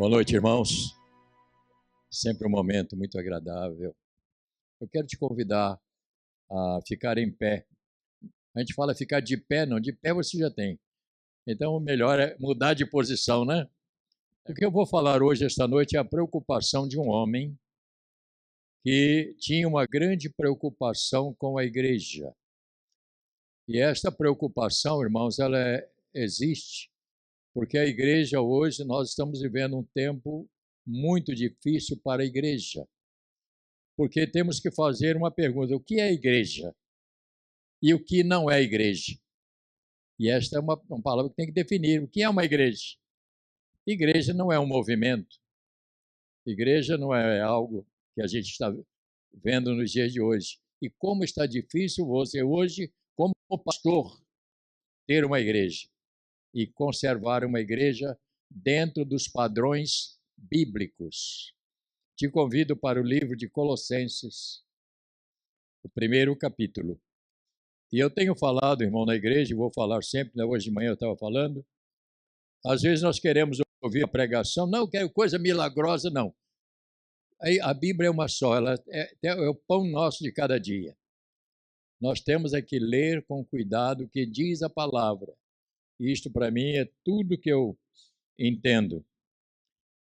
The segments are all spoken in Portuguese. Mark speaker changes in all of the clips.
Speaker 1: Boa noite, irmãos. Sempre um momento muito agradável. Eu quero te convidar a ficar em pé. A gente fala ficar de pé, não, de pé você já tem. Então, o melhor é mudar de posição, né? O que eu vou falar hoje, esta noite, é a preocupação de um homem que tinha uma grande preocupação com a igreja. E esta preocupação, irmãos, existe porque a igreja hoje, nós estamos vivendo um tempo muito difícil para a igreja. Porque temos que fazer uma pergunta: o que é igreja? E o que não é igreja? E esta é uma palavra que tem que definir. O que é uma igreja? Igreja não é um movimento. Igreja não é algo que a gente está vendo nos dias de hoje. E como está difícil você hoje, como pastor, ter uma igreja e conservar uma igreja dentro dos padrões bíblicos. Te convido para o livro de Colossenses, o primeiro capítulo. E eu tenho falado, irmão, na igreja, e vou falar sempre, né? Hoje de manhã eu estava falando, às vezes nós queremos ouvir a pregação, não quero coisa milagrosa, não. Aí a Bíblia é uma só, ela é o pão nosso de cada dia. Nós temos que ler com cuidado o que diz a palavra. Isto para mim é tudo que eu entendo.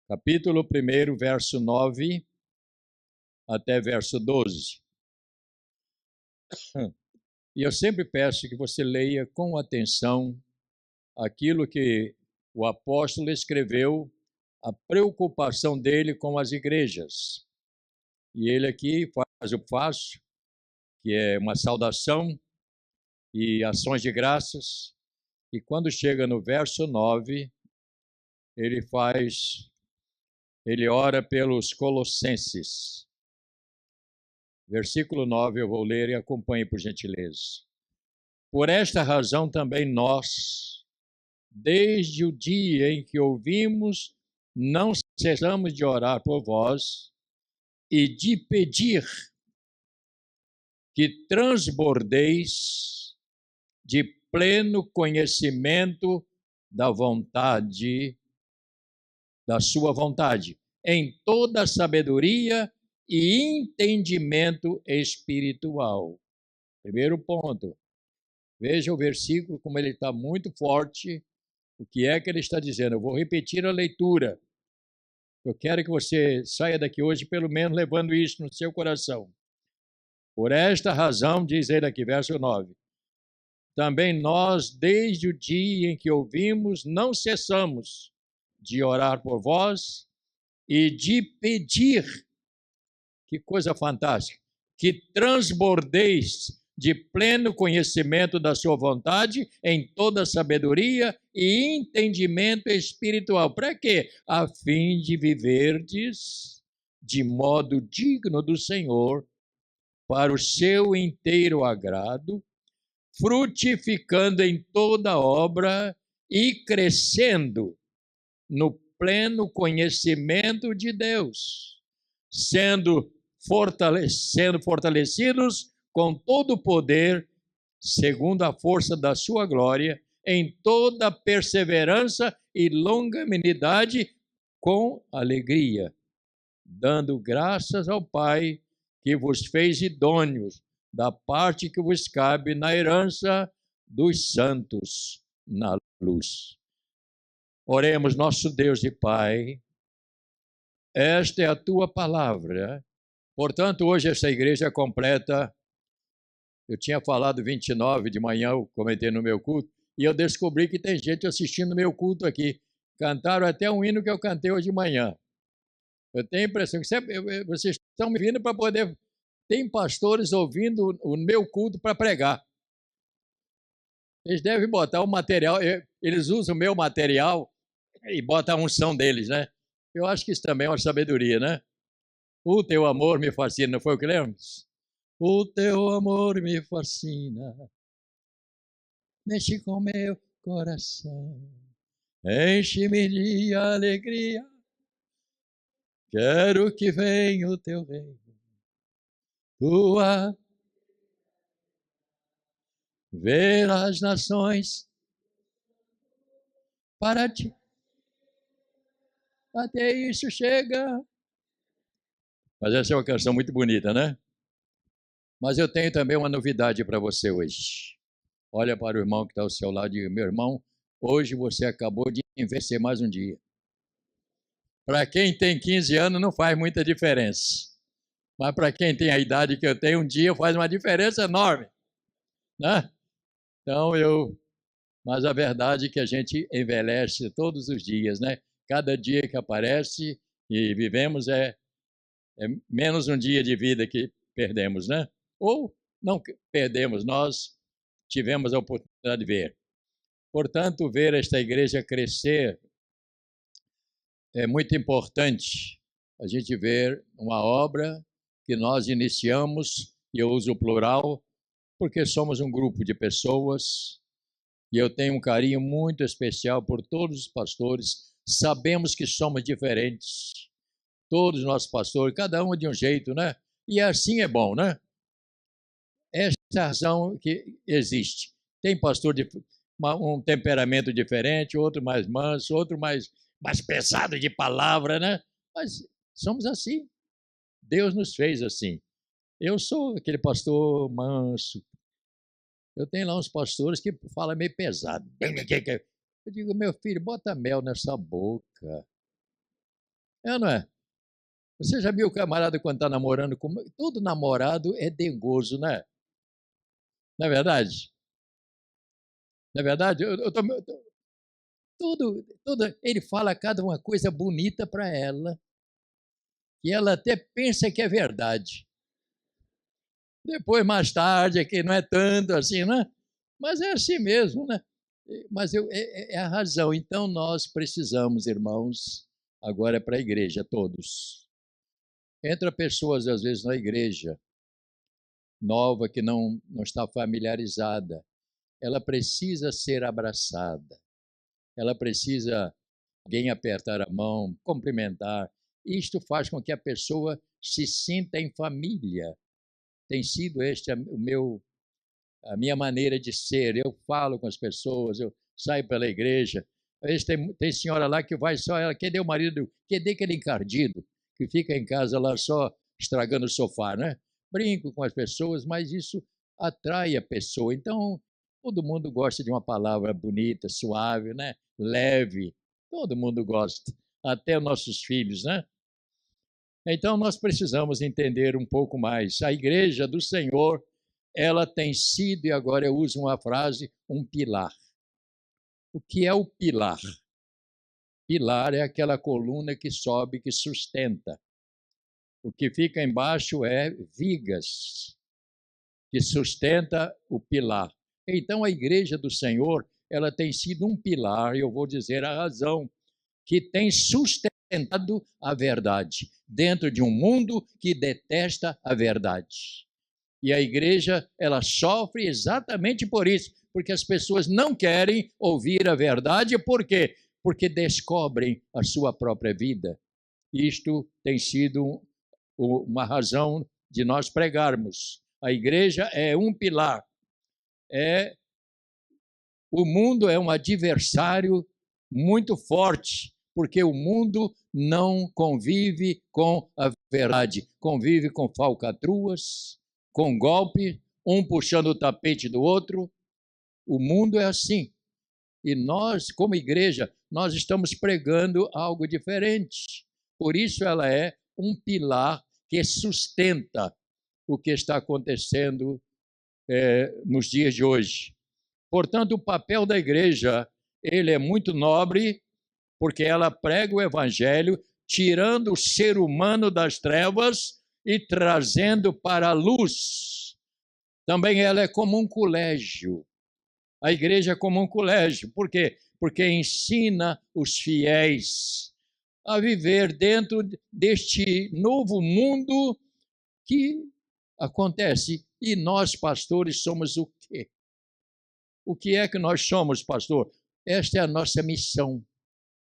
Speaker 1: Capítulo 1, verso 9 até verso 12. E eu sempre peço que você leia com atenção aquilo que o apóstolo escreveu, a preocupação dele com as igrejas. E ele aqui faz o passo, que é uma saudação e ações de graças. E quando chega no verso 9, ele ora pelos colossenses. Versículo 9 eu vou ler e acompanhe por gentileza. Por esta razão também nós, desde o dia em que ouvimos, não cessamos de orar por vós e de pedir que transbordeis de pleno conhecimento da sua vontade, em toda sabedoria e entendimento espiritual. Primeiro ponto. Veja o versículo como ele está muito forte. O que é que ele está dizendo? Eu vou repetir a leitura. Eu quero que você saia daqui hoje, pelo menos, levando isso no seu coração. Por esta razão, diz ele aqui, verso 9, também nós, desde o dia em que ouvimos, não cessamos de orar por vós e de pedir, que coisa fantástica, que transbordeis de pleno conhecimento da sua vontade, em toda sabedoria e entendimento espiritual. Para quê? A fim de viverdes de modo digno do Senhor, para o seu inteiro agrado, frutificando em toda obra e crescendo no pleno conhecimento de Deus, sendo fortalecidos com todo o poder, segundo a força da sua glória, em toda perseverança e longanimidade, com alegria, dando graças ao Pai, que vos fez idôneos da parte que vos cabe na herança dos santos na luz. Oremos, nosso Deus e Pai, esta é a tua palavra. Portanto, hoje essa igreja completa. Eu tinha falado 29 de manhã, eu comentei no meu culto, e eu descobri que tem gente assistindo meu culto aqui. Cantaram até um hino que eu cantei hoje de manhã. Eu tenho a impressão que vocês estão me vindo para poder... Tem pastores ouvindo o meu culto para pregar. Eles devem botar o material, eles usam o meu material e botam a unção deles, né? Eu acho que isso também é uma sabedoria, né? O teu amor me fascina, não foi o que lemos? O teu amor me fascina, mexe com meu coração, enche-me de alegria, quero que venha o teu reino, tua ver as nações para ti. Até isso chega. Mas essa é uma canção muito bonita, né? Mas eu tenho também uma novidade para você hoje. Olha para o irmão que está ao seu lado e diga: meu irmão, hoje você acabou de vencer mais um dia. Para quem tem 15 anos não faz muita diferença. Mas para quem tem a idade que eu tenho, um dia faz uma diferença enorme, né? Então mas a verdade é que a gente envelhece todos os dias, né? Cada dia que aparece e vivemos é menos um dia de vida que perdemos, né? Ou não perdemos, nós tivemos a oportunidade de ver. Portanto, ver esta igreja crescer é muito importante. A gente ver uma obra que nós iniciamos, e eu uso o plural, porque somos um grupo de pessoas, e eu tenho um carinho muito especial por todos os pastores. Sabemos que somos diferentes, todos os nossos pastores, cada um de um jeito, né? E assim é bom, né? Essa é a razão que existe. Tem pastor de um temperamento diferente, outro mais manso, outro mais pesado de palavra, né? Mas somos assim. Deus nos fez assim. Eu sou aquele pastor manso. Eu tenho lá uns pastores que falam meio pesado. Eu digo, meu filho, bota mel nessa boca. É ou não é? Você já viu o camarada quando está namorando? Todo namorado é dengoso, né? Não é verdade? Não é verdade? Ele fala cada uma coisa bonita para ela, e ela até pensa que é verdade. Depois, mais tarde, é que não é tanto assim, né? Mas é assim mesmo, né? Mas é a razão. Então, nós precisamos, irmãos, agora é para a igreja, todos. Entra pessoas, às vezes, na igreja, nova, que não está familiarizada. Ela precisa ser abraçada. Ela precisa alguém apertar a mão, cumprimentar. Isto faz com que a pessoa se sinta em família. Tem sido a minha maneira de ser. Eu falo com as pessoas, eu saio pela igreja. Às vezes tem senhora lá que vai só, ela quer o marido, quer aquele encardido, que fica em casa lá só estragando o sofá, né? Brinco com as pessoas, mas isso atrai a pessoa. Então, todo mundo gosta de uma palavra bonita, suave, né? Leve. Todo mundo gosta, até os nossos filhos, né? Então, nós precisamos entender um pouco mais. A igreja do Senhor, ela tem sido, e agora eu uso uma frase, um pilar. O que é o pilar? Pilar é aquela coluna que sobe, que sustenta. O que fica embaixo é vigas, que sustenta o pilar. Então, a igreja do Senhor, ela tem sido um pilar, e eu vou dizer a razão, que tem sustentado a verdade, dentro de um mundo que detesta a verdade. E a igreja, ela sofre exatamente por isso, porque as pessoas não querem ouvir a verdade. Por quê? Porque descobrem a sua própria vida. Isto tem sido uma razão de nós pregarmos. A igreja é um pilar. O mundo é um adversário muito forte, porque o mundo não convive com a verdade, convive com falcatruas, com golpe, um puxando o tapete do outro. O mundo é assim. E nós, como igreja, nós estamos pregando algo diferente. Por isso ela é um pilar que sustenta o que está acontecendo nos dias de hoje. Portanto, o papel da igreja, ele é muito nobre, porque ela prega o evangelho, tirando o ser humano das trevas e trazendo para a luz. Também ela é como um colégio. A igreja é como um colégio. Por quê? Porque ensina os fiéis a viver dentro deste novo mundo que acontece. E nós, pastores, somos o quê? O que é que nós somos, pastor? Esta é a nossa missão.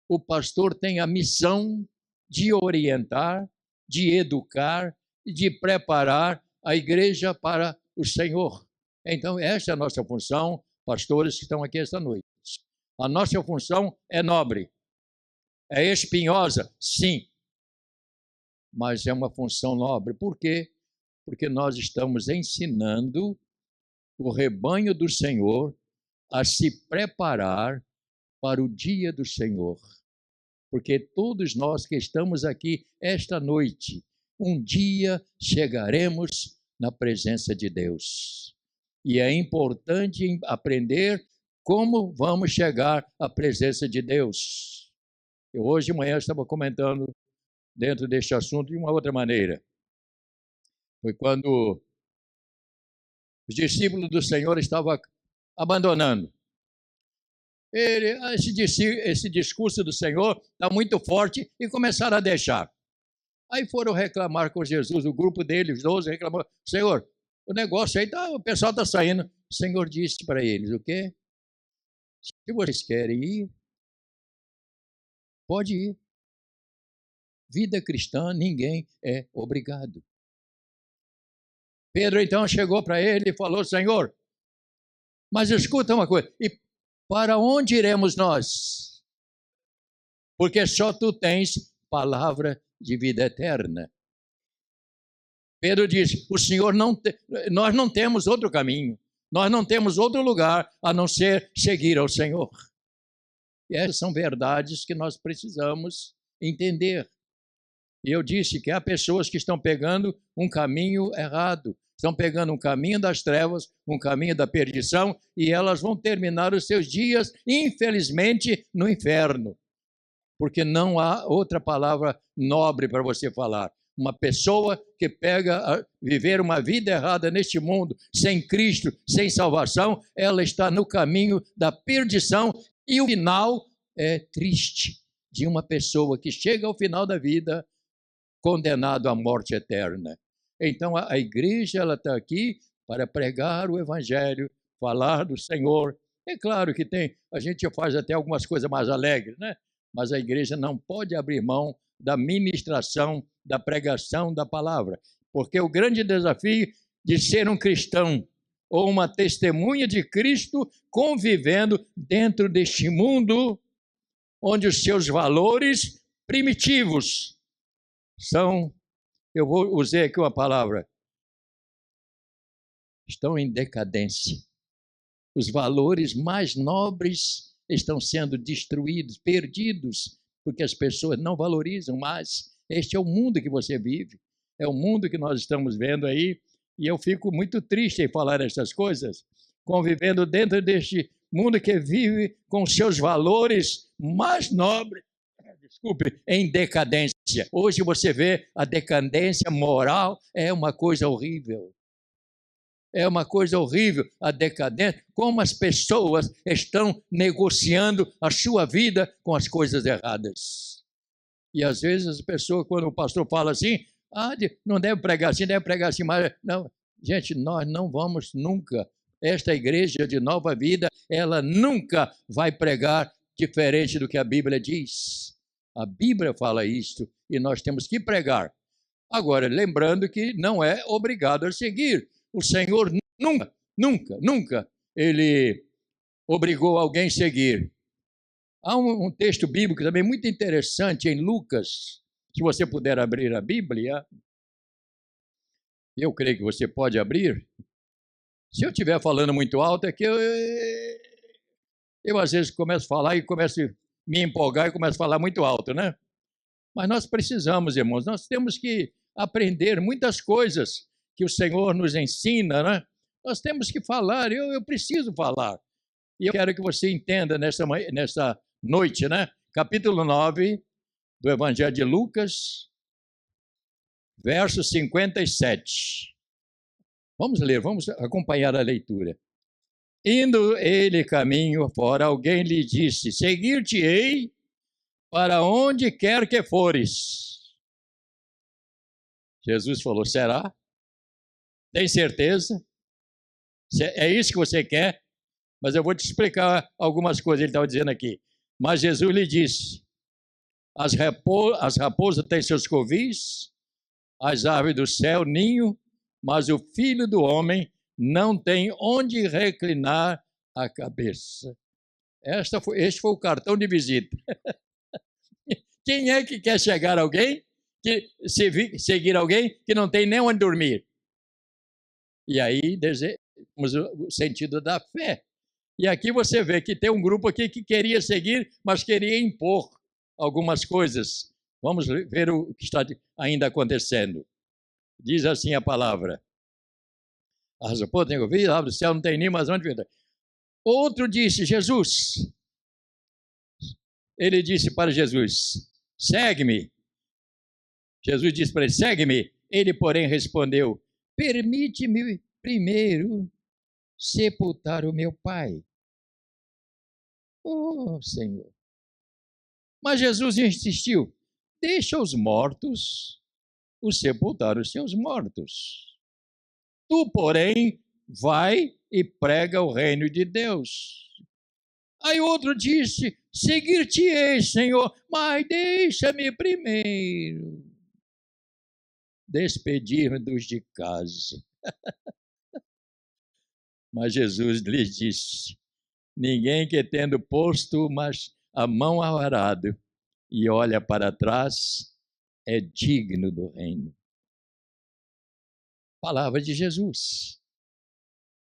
Speaker 1: O pastor tem a missão de orientar, de educar e de preparar a igreja para o Senhor. Então, esta é a nossa função, pastores que estão aqui esta noite. A nossa função é nobre. É espinhosa? Sim. Mas é uma função nobre. Por quê? Porque nós estamos ensinando o rebanho do Senhor a se preparar para o dia do Senhor. Porque todos nós que estamos aqui esta noite, um dia chegaremos na presença de Deus. E é importante aprender como vamos chegar à presença de Deus. Eu hoje de manhã estava comentando dentro deste assunto de uma outra maneira. Foi quando os discípulos do Senhor estavam abandonando. Esse discurso do Senhor está muito forte e começaram a deixar. Aí foram reclamar com Jesus, o grupo deles, 12, reclamou: Senhor, o negócio aí, o pessoal está saindo. O Senhor disse para eles: o quê? Se vocês querem ir, pode ir. Vida cristã, ninguém é obrigado. Pedro então chegou para ele e falou: Senhor, mas escuta uma coisa, e para onde iremos nós? Porque só tu tens palavra de vida eterna. Pedro disse: o Senhor nós não temos outro caminho, nós não temos outro lugar a não ser seguir ao Senhor. E essas são verdades que nós precisamos entender. E eu disse que há pessoas que estão pegando um caminho errado, estão pegando um caminho das trevas, um caminho da perdição, e elas vão terminar os seus dias, infelizmente, no inferno. Porque não há outra palavra nobre para você falar. Uma pessoa que pega viver uma vida errada neste mundo, sem Cristo, sem salvação, ela está no caminho da perdição, e o final é triste, de uma pessoa que chega ao final da vida condenado à morte eterna. Então a igreja está aqui para pregar o evangelho, falar do Senhor. É claro que a gente faz até algumas coisas mais alegres, né? Mas a igreja não pode abrir mão da ministração, da pregação da palavra, porque o grande desafio de ser um cristão ou uma testemunha de Cristo convivendo dentro deste mundo onde os seus valores primitivos eu vou usar aqui uma palavra, estão em decadência. Os valores mais nobres estão sendo destruídos, perdidos, porque as pessoas não valorizam mais. Este é o mundo que você vive, é o mundo que nós estamos vendo aí, e eu fico muito triste em falar essas coisas, convivendo dentro deste mundo que vive com seus valores mais nobres, em decadência. Hoje você vê a decadência moral, é uma coisa horrível. É uma coisa horrível a decadência, como as pessoas estão negociando a sua vida com as coisas erradas. E às vezes as pessoas, quando o pastor fala assim, não deve pregar assim, mas não. Gente, nós não vamos nunca, esta igreja de Nova Vida, ela nunca vai pregar diferente do que a Bíblia diz. A Bíblia fala isto e nós temos que pregar. Agora, lembrando que não é obrigado a seguir. O Senhor nunca, Ele obrigou alguém a seguir. Há um texto bíblico também muito interessante em Lucas, se você puder abrir a Bíblia. Eu creio que você pode abrir. Se eu estiver falando muito alto, é que eu às vezes começo a falar e começo a me empolgar e começo a falar muito alto, né? Mas nós precisamos, irmãos, nós temos que aprender muitas coisas que o Senhor nos ensina, né? Nós temos que falar, eu preciso falar. E eu quero que você entenda nessa noite, né? Capítulo 9 do Evangelho de Lucas, verso 57. Vamos ler, vamos acompanhar a leitura. Indo ele caminho fora, alguém lhe disse: seguir-te-ei para onde quer que fores. Jesus falou: será? Tem certeza? É isso que você quer? Mas eu vou te explicar algumas coisas, ele estava dizendo aqui. Mas Jesus lhe disse: as raposas têm seus covis, as aves do céu ninho, mas o Filho do Homem não tem onde reclinar a cabeça. Este foi o cartão de visita. Quem é que quer chegar a alguém, seguir alguém que não tem nem onde dormir? E aí, temos o sentido da fé. E aqui você vê que tem um grupo aqui que queria seguir, mas queria impor algumas coisas. Vamos ver o que está ainda acontecendo. Diz assim a palavra. Pô, tem ouvido, abre o céu, não tem nem mais onde vir. Outro disse, Jesus. Ele disse para Jesus, segue-me. Jesus disse para ele, segue-me. Ele, porém, respondeu, permite-me primeiro sepultar o meu pai. Oh, Senhor. Mas Jesus insistiu, deixa os mortos os sepultar os seus mortos. Tu, porém, vai e prega o reino de Deus. Aí outro disse, seguir-te-ei, Senhor, mas deixa-me primeiro despedir-nos de casa. Mas Jesus lhes disse, ninguém que tendo posto mas a mão ao arado e olha para trás é digno do reino. Palavra de Jesus.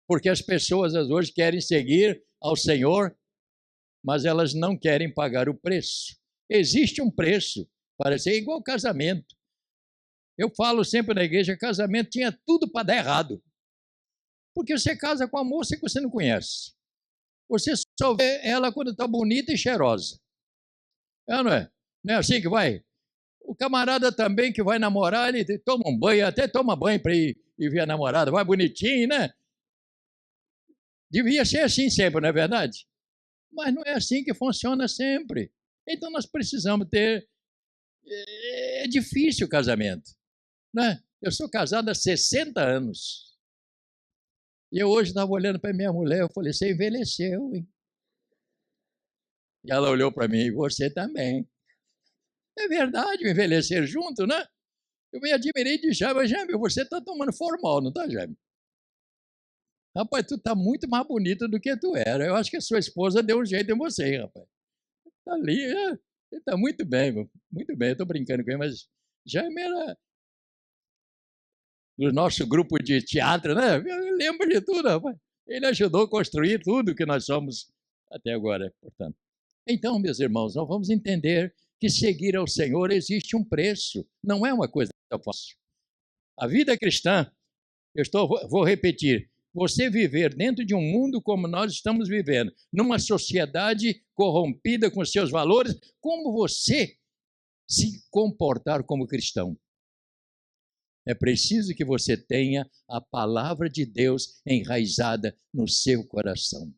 Speaker 1: Porque as pessoas hoje querem seguir ao Senhor, mas elas não querem pagar o preço. Existe um preço para ser igual casamento. Eu falo sempre na igreja, casamento tinha tudo para dar errado. Porque você casa com a moça que você não conhece. Você só vê ela quando está bonita e cheirosa. Não é? Não é assim que vai? O camarada também que vai namorar, ele toma um banho, até toma banho para ir ver a namorada, vai bonitinho, né? Devia ser assim sempre, não é verdade? Mas não é assim que funciona sempre. Então nós precisamos ter... É difícil o casamento, né? Eu sou casado há 60 anos. E eu hoje estava olhando para minha mulher, eu falei, você envelheceu, hein? E ela olhou para mim, você também. É verdade, envelhecer junto, né? Eu me admirei de Jaime. Jaime, você está tomando formal, não está, Jaime? Rapaz, tu está muito mais bonito do que tu era. Eu acho que a sua esposa deu um jeito em você, hein, rapaz. Está ali, ele está muito bem, muito bem. Eu estou brincando com ele, mas Jaime era do nosso grupo de teatro, né? Eu lembro de tudo, rapaz. Ele ajudou a construir tudo que nós somos até agora, portanto. Então, meus irmãos, nós vamos entender que seguir ao Senhor existe um preço, não é uma coisa fácil. A vida cristã, vou repetir, você viver dentro de um mundo como nós estamos vivendo, numa sociedade corrompida com seus valores, como você se comportar como cristão? É preciso que você tenha a palavra de Deus enraizada no seu coração.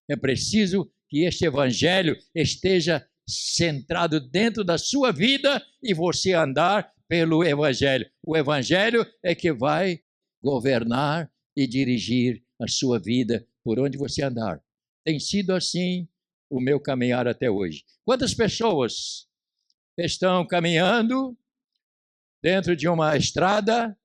Speaker 1: É preciso que este evangelho esteja centrado dentro da sua vida e você andar pelo evangelho. O evangelho é que vai governar e dirigir a sua vida por onde você andar. Tem sido assim o meu caminhar até hoje. Quantas pessoas estão caminhando dentro de uma estrada,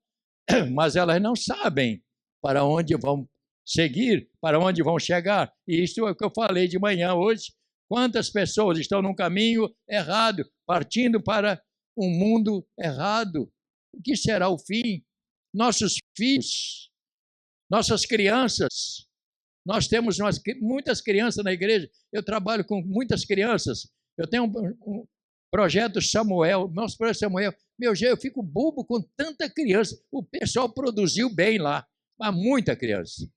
Speaker 1: mas elas não sabem para onde vão seguir, para onde vão chegar? E isso é o que eu falei de manhã hoje. Quantas pessoas estão num caminho errado, partindo para um mundo errado? O que será o fim? Nossos filhos, nossas crianças. Nós temos muitas crianças na igreja. Eu trabalho com muitas crianças. Eu tenho um projeto Samuel, nosso projeto Samuel. Meu Deus, eu fico bobo com tanta criança. O pessoal produziu bem lá, mas muita criança.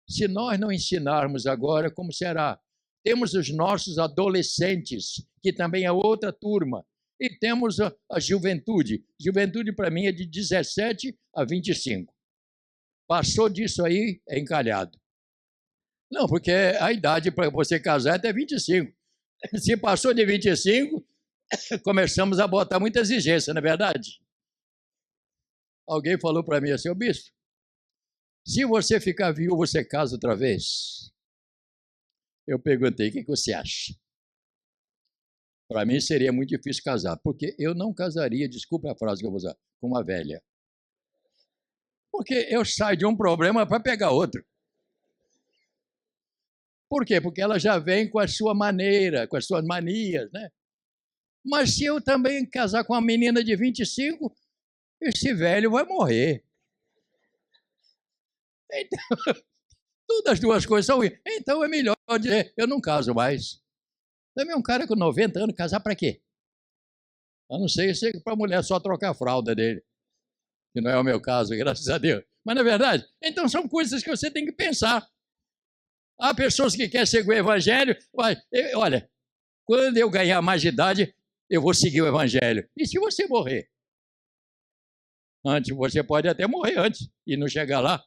Speaker 1: Se nós não ensinarmos agora, como será? Temos os nossos adolescentes, que também é outra turma, e temos a juventude. Juventude, para mim, é de 17 a 25. Passou disso aí, é encalhado. Não, porque a idade para você casar é até 25. Se passou de 25, começamos a botar muita exigência, não é verdade? Alguém falou para mim assim, bispo, se você ficar viúvo, você casa outra vez? Eu perguntei, o que você acha? Para mim seria muito difícil casar, porque eu não casaria, desculpa a frase que eu vou usar, com uma velha. Porque eu saio de um problema para pegar outro. Por quê? Porque ela já vem com a sua maneira, com as suas manias, né? Mas se eu também casar com uma menina de 25, esse velho vai morrer. Então, todas as duas coisas são ruins. Então é melhor dizer, eu não caso mais. Também um cara com 90 anos, casar para quê? A não ser para a mulher só trocar a fralda dele. Que não é o meu caso, graças a Deus. Mas não é verdade? Então são coisas que você tem que pensar. Há pessoas que querem seguir o evangelho. Olha, quando eu ganhar mais de idade, eu vou seguir o evangelho. E se você morrer? Antes, você pode até morrer antes e não chegar lá,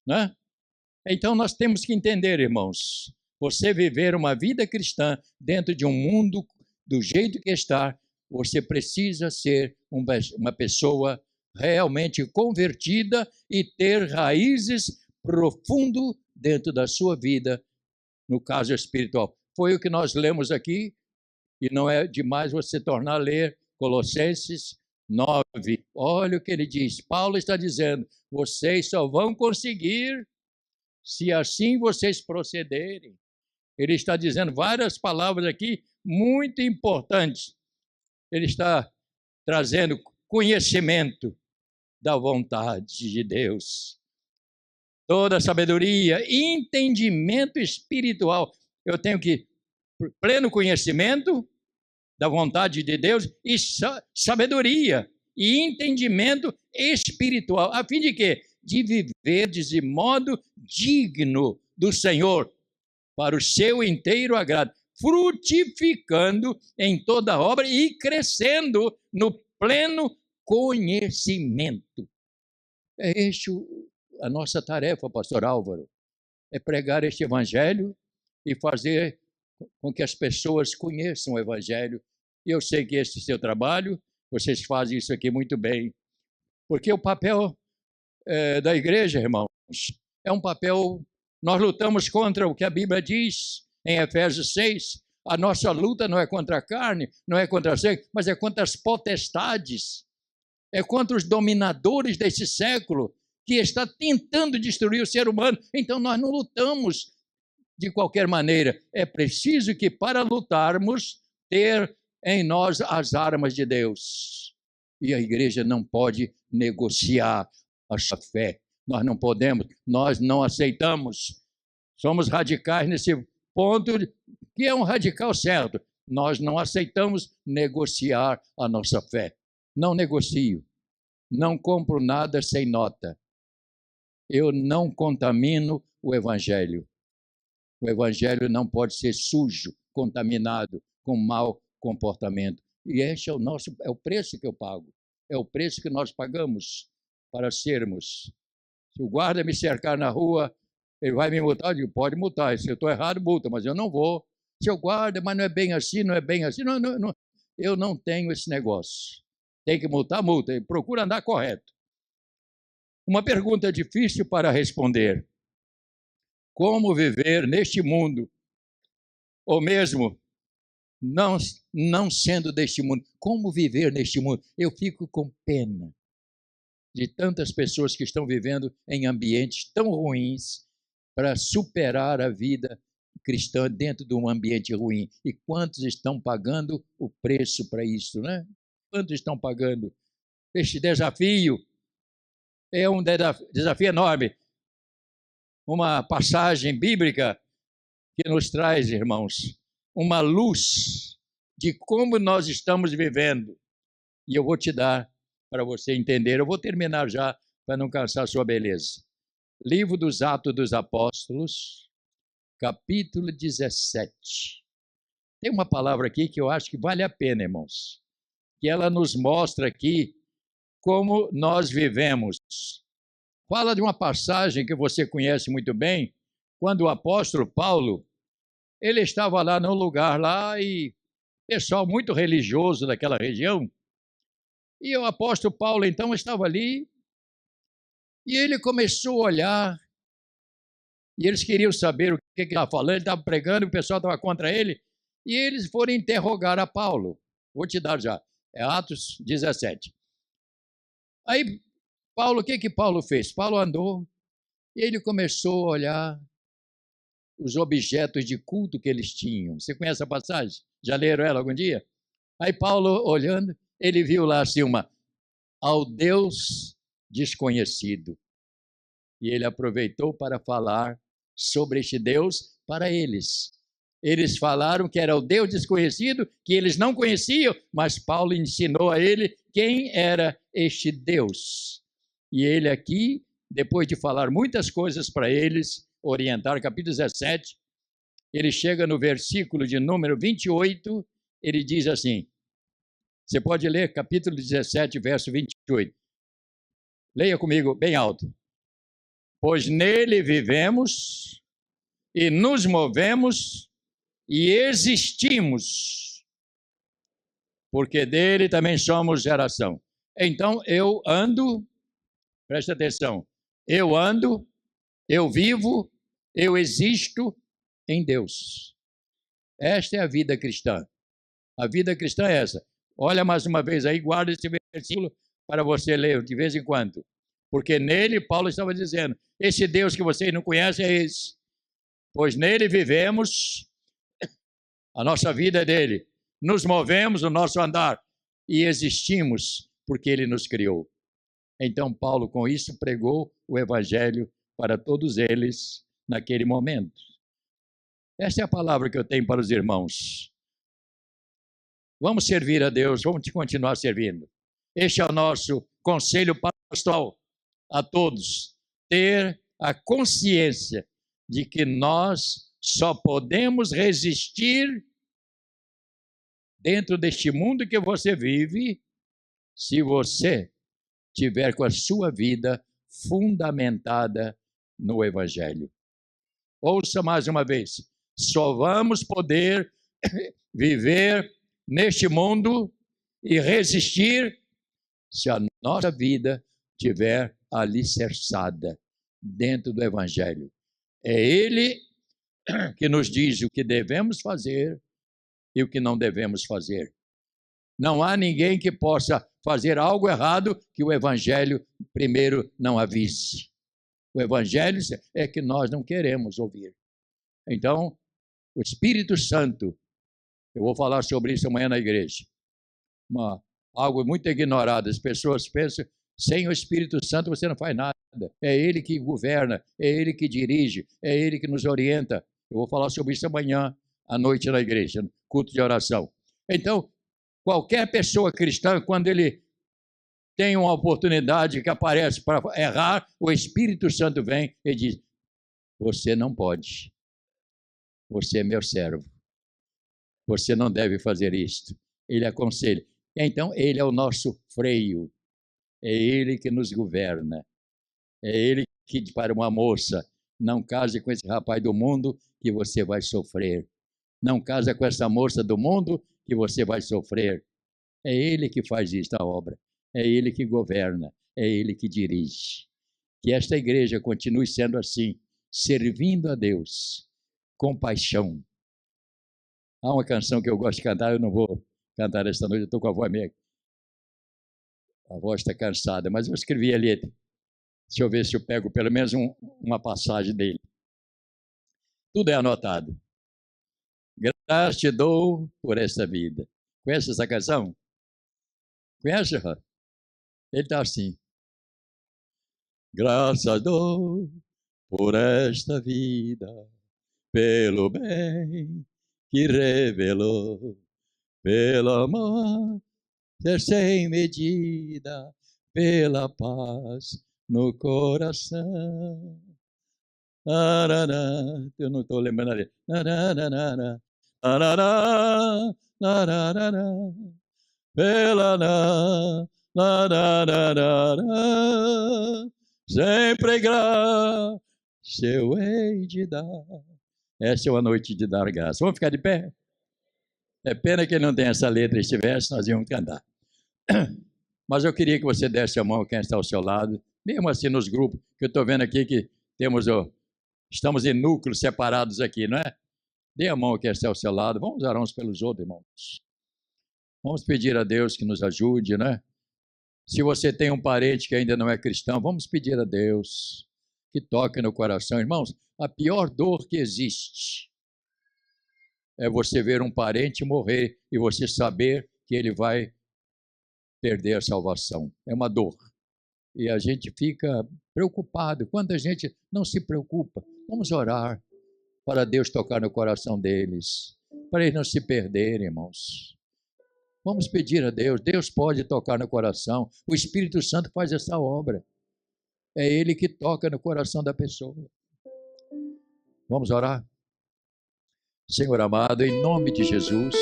Speaker 1: né? Então nós temos que entender, irmãos, você viver uma vida cristã dentro de um mundo do jeito que está, você precisa ser uma pessoa realmente convertida e ter raízes profundas dentro da sua vida, no caso espiritual. Foi o que nós lemos aqui, e não é demais você tornar a ler Colossenses 9. Olha o que ele diz. Paulo está dizendo, vocês só vão conseguir se assim vocês procederem. Ele está dizendo várias palavras aqui muito importantes. Ele está trazendo conhecimento da vontade de Deus. Toda sabedoria, entendimento espiritual. Eu tenho que pleno conhecimento da vontade de Deus e sabedoria e entendimento espiritual. A fim de quê? De viver de modo digno do Senhor, para o seu inteiro agrado, frutificando em toda obra e crescendo no pleno conhecimento. É este a nossa tarefa, pastor Álvaro, é pregar este evangelho e fazer com que as pessoas conheçam o evangelho. E eu sei que este é o seu trabalho, vocês fazem isso aqui muito bem, porque o papel da igreja, irmãos, é um papel, nós lutamos contra o que a Bíblia diz em Efésios 6, a nossa luta não é contra a carne, não é contra a sangue, mas é contra as potestades, é contra os dominadores desse século, que está tentando destruir o ser humano. Então nós não lutamos de qualquer maneira. É preciso que para lutarmos, ter em nós as armas de Deus. E a igreja não pode negociar a sua fé. Nós não podemos, nós não aceitamos. Somos radicais nesse ponto, que é um radical certo. Nós não aceitamos negociar a nossa fé. Não negocio. Não compro nada sem nota. Eu não contamino o evangelho. O evangelho não pode ser sujo, contaminado com mau comportamento. E este é o preço que eu pago. É o preço que nós pagamos para sermos. Se o guarda me cercar na rua, ele vai me multar? Eu digo, pode multar. Se eu estou errado, multa, mas eu não vou. Seu guarda, mas não é bem assim, não é bem assim. Não. Eu não tenho esse negócio. Tem que multar, multa. Procura andar correto. Uma pergunta difícil para responder. Como viver neste mundo? Ou mesmo, não sendo deste mundo. Como viver neste mundo? Eu fico com pena de tantas pessoas que estão vivendo em ambientes tão ruins para superar a vida cristã dentro de um ambiente ruim. E quantos estão pagando o preço para isso, né? Quantos estão pagando? Este desafio é um desafio enorme. Uma passagem bíblica que nos traz, irmãos, uma luz de como nós estamos vivendo. E eu vou te dar para você entender. Eu vou terminar já para não cansar a sua beleza. Livro dos Atos dos Apóstolos, capítulo 17. Tem uma palavra aqui que eu acho que vale a pena, irmãos, que ela nos mostra aqui como nós vivemos. Fala de uma passagem que você conhece muito bem, quando o apóstolo Paulo, ele estava lá num lugar lá e pessoal muito religioso daquela região, e o apóstolo Paulo então estava ali e ele começou a olhar e eles queriam saber o que ele estava falando, ele estava pregando, o pessoal estava contra ele e eles foram interrogar a Paulo. Vou te dar já, é Atos 17. Aí Paulo, o que Paulo fez? Paulo andou e ele começou a olhar os objetos de culto que eles tinham. Você conhece a passagem? Já leram ela algum dia? Aí Paulo, olhando, ele viu lá assim ao Deus desconhecido. E ele aproveitou para falar sobre este Deus para eles. Eles falaram que era o Deus desconhecido, que eles não conheciam, mas Paulo ensinou a ele quem era este Deus. E ele aqui, depois de falar muitas coisas para eles, orientar, capítulo 17, ele chega no versículo de número 28, ele diz assim, você pode ler capítulo 17, verso 28. Leia comigo bem alto. Pois nele vivemos e nos movemos e existimos, porque dele também somos geração. Então eu ando, presta atenção, eu ando, eu vivo, eu existo em Deus. Esta é a vida cristã. A vida cristã é essa. Olha mais uma vez aí, guarda esse versículo para você ler de vez em quando. Porque nele, Paulo estava dizendo, esse Deus que vocês não conhecem é esse. Pois nele vivemos, a nossa vida é dele. Nos movemos, o nosso andar, e existimos porque ele nos criou. Então, Paulo, com isso, pregou o evangelho para todos eles naquele momento. Essa é a palavra que eu tenho para os irmãos. Vamos servir a Deus, vamos continuar servindo. Este é o nosso conselho pastoral a todos. Ter a consciência de que nós só podemos resistir dentro deste mundo que você vive se você tiver com a sua vida fundamentada no Evangelho. Ouça mais uma vez. Só vamos poder viver neste mundo e resistir se a nossa vida estiver alicerçada dentro do Evangelho. É Ele que nos diz o que devemos fazer e o que não devemos fazer. Não há ninguém que possa fazer algo errado que o Evangelho primeiro não avise. O Evangelho é que nós não queremos ouvir. Então, o Espírito Santo, eu vou falar sobre isso amanhã na igreja, algo muito ignorado. As pessoas pensam, sem o Espírito Santo você não faz nada. É Ele que governa, é Ele que dirige, é Ele que nos orienta. Eu vou falar sobre isso amanhã à noite na igreja, no culto de oração. Então, qualquer pessoa cristã, quando ele tem uma oportunidade que aparece para errar, o Espírito Santo vem e diz, você não pode, você é meu servo, você não deve fazer isto. Ele aconselha. Então, ele é o nosso freio, é ele que nos governa, é ele que diz para uma moça, não case com esse rapaz do mundo que você vai sofrer, não case com essa moça do mundo que você vai sofrer. É ele que faz esta obra, é ele que governa, é ele que dirige. Que esta igreja continue sendo assim, servindo a Deus com paixão. Há uma canção que eu gosto de cantar, eu não vou cantar esta noite, eu estou com a voz meio... A voz está cansada, mas eu escrevi ali, deixa eu ver se eu pego pelo menos uma passagem dele. Tudo é anotado. Graças te dou por esta vida. Conhece essa canção? Conhece? Ele está assim. Graças dou por esta vida, pelo bem que revelou, pelo amor ser sem medida, pela paz no coração. Eu não estou lembrando ali. Pela sempre graça eu hei de dar. Essa é uma noite de dar graça. Vamos ficar de pé? É pena que ele não tem essa letra, esse verso, nós íamos cantar. Mas eu queria que você desse a mão a quem está ao seu lado, mesmo assim nos grupos, que eu estou vendo aqui que estamos em núcleos separados aqui, não é? Dê a mão a quem está ao seu lado, vamos orar uns pelos outros, irmãos. Vamos pedir a Deus que nos ajude, né? Se você tem um parente que ainda não é cristão, vamos pedir a Deus que toque no coração. Irmãos, a pior dor que existe é você ver um parente morrer e você saber que ele vai perder a salvação. É uma dor. E a gente fica preocupado. Quanta gente não se preocupa. Vamos orar para Deus tocar no coração deles, para eles não se perderem, irmãos. Vamos pedir a Deus. Deus pode tocar no coração. O Espírito Santo faz essa obra. É Ele que toca no coração da pessoa. Vamos orar? Senhor amado, em nome de Jesus,